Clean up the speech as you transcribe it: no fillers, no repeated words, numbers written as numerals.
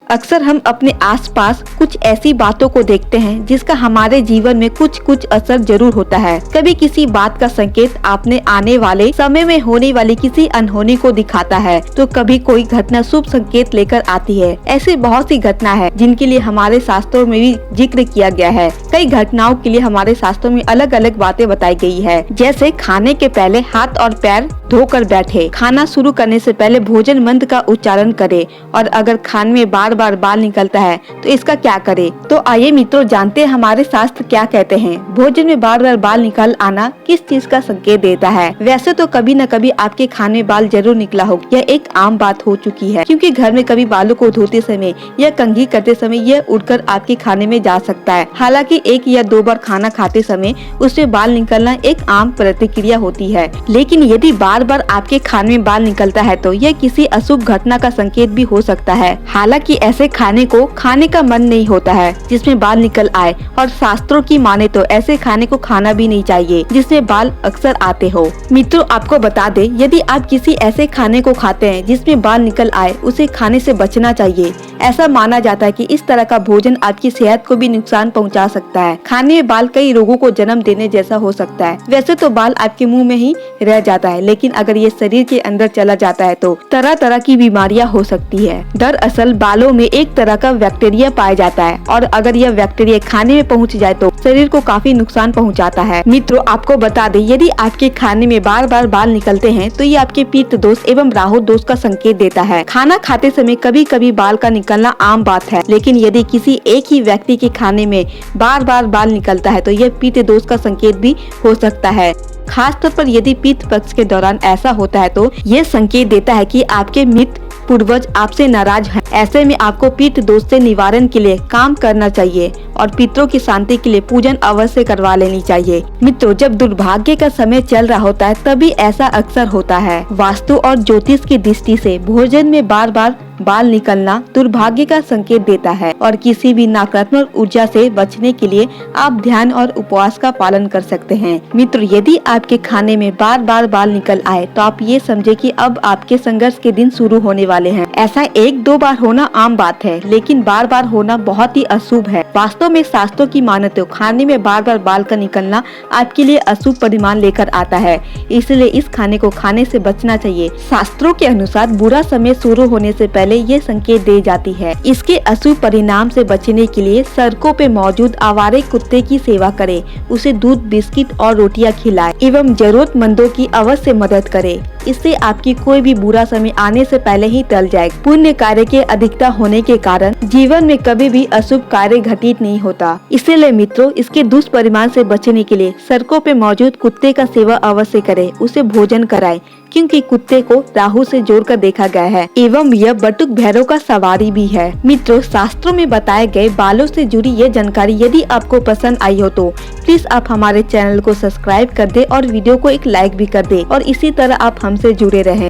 अक्सर हम अपने आसपास कुछ ऐसी बातों को देखते हैं जिसका हमारे जीवन में कुछ असर जरूर होता है। कभी किसी बात का संकेत आपने आने वाले समय में होने वाली किसी अनहोनी को दिखाता है, तो कभी कोई घटना शुभ संकेत लेकर आती है। ऐसी बहुत सी घटना है जिनके लिए हमारे शास्त्रों में भी जिक्र किया गया है। कई घटनाओं के लिए हमारे शास्त्रों में अलग अलग बातें बताई गई है, जैसे खाने के पहले हाथ और पैर धोकर बैठे, खाना शुरू करने से पहले भोजन मंत्र का उच्चारण करे, और अगर खाने में बार बार बाल निकलता है तो इसका क्या करे। तो आइए मित्रों, जानते हैं हमारे शास्त्र क्या कहते हैं। भोजन में बार बार बाल निकल आना किस चीज का संकेत देता है। वैसे तो कभी न कभी आपके खाने में बाल जरूर निकला होगा, यह एक आम बात हो चुकी है, क्योंकि घर में कभी बालों को धोते समय या कंघी करते समय यह उड़कर आपके खाने में जा सकता है। हालांकि एक या दो बार खाना खाते समय उसमें बाल निकलना एक आम प्रतिक्रिया होती है, लेकिन यदि बार बार आपके खाने में बाल निकलता है तो यह किसी अशुभ घटना का संकेत भी हो सकता है। हालांकि ऐसे खाने को खाने का मन नहीं होता है जिसमें बाल निकल आए, और शास्त्रों की माने तो ऐसे खाने को खाना भी नहीं चाहिए जिसमें बाल अक्सर आते हो। मित्रों, आपको बता दें, यदि आप किसी ऐसे खाने को खाते हैं जिसमें बाल निकल आए, उसे खाने से बचना चाहिए। ऐसा माना जाता है कि इस तरह का भोजन आपकी सेहत को भी नुकसान पहुंचा सकता है। खाने में बाल कई रोगों को जन्म देने जैसा हो सकता है। वैसे तो बाल आपके मुंह में ही रह जाता है, लेकिन अगर ये शरीर के अंदर चला जाता है तो तरह तरह की बीमारियां हो सकती है। दरअसल बालों में एक तरह का बैक्टीरिया पाया जाता है, और अगर यह बैक्टीरिया खाने में पहुंच जाए तो शरीर को काफी नुकसान पहुंचाता है। मित्रों, आपको बता दें, यदि आपके खाने में बार बार बाल निकलते हैं तो ये आपके पित्त दोष एवं राहु दोष का संकेत देता है। खाना खाते समय कभी कभी बाल का निकलना आम बात है, लेकिन यदि किसी एक ही व्यक्ति के खाने में बार बार बाल निकलता है तो यह पित्त दोष का संकेत भी हो सकता है। खासतौर पर यदि पित्त पक्ष के दौरान ऐसा होता है तो ये संकेत देता है कि आपके मित्र पूर्वज आपसे नाराज हैं। ऐसे में आपको पितृ दोष से निवारण के लिए काम करना चाहिए और पितरों की शांति के लिए पूजन अवश्य करवा लेनी चाहिए। मित्रों, जब दुर्भाग्य का समय चल रहा होता है तभी ऐसा अक्सर होता है। वास्तु और ज्योतिष की दृष्टि से भोजन में बार बार बाल निकलना दुर्भाग्य का संकेत देता है, और किसी भी नकारात्मक ऊर्जा से बचने के लिए आप ध्यान और उपवास का पालन कर सकते हैं। मित्रों, यदि आपके खाने में बार बार बाल निकल आए तो आप ये समझे कि अब आपके संघर्ष के दिन शुरू होने वाले हैं। ऐसा एक दो बार होना आम बात है, लेकिन बार बार होना बहुत ही अशुभ है। वास्तव में शास्त्रों की माने तो खाने में बार बार बाल का निकलना आपके लिए अशुभ परिणाम लेकर आता है, इसलिए इस खाने को खाने से बचना चाहिए। शास्त्रों के अनुसार बुरा समय शुरू होने से पहले ये संकेत दे जाती है। इसके अशुभ परिणाम से बचने के लिए सड़कों पे मौजूद आवारे कुत्ते की सेवा करे, उसे दूध, बिस्किट और रोटियां खिलाए एवं जरूरतमंदों की अवश्य मदद करे। इससे आपकी कोई भी बुरा समय आने से पहले ही टल जाएगा। पुण्य कार्य के अधिकता होने के कारण जीवन में कभी भी अशुभ कार्य घटित नहीं होता। इसलिए मित्रों, इसके दुष्परिणाम से बचने के लिए सड़कों पे मौजूद कुत्ते का सेवा अवश्य करे, उसे भोजन कराए, क्योंकि कुत्ते को राहु से जोड़कर देखा गया है एवं यह बटुक भैरव का सवारी भी है। मित्रों, शास्त्रों में बताए गए बालों से जुड़ी ये जानकारी यदि आपको पसंद आई हो तो प्लीज आप हमारे चैनल को सब्सक्राइब कर दे और वीडियो को एक लाइक भी कर दे, और इसी तरह आप हमसे जुड़े रहें।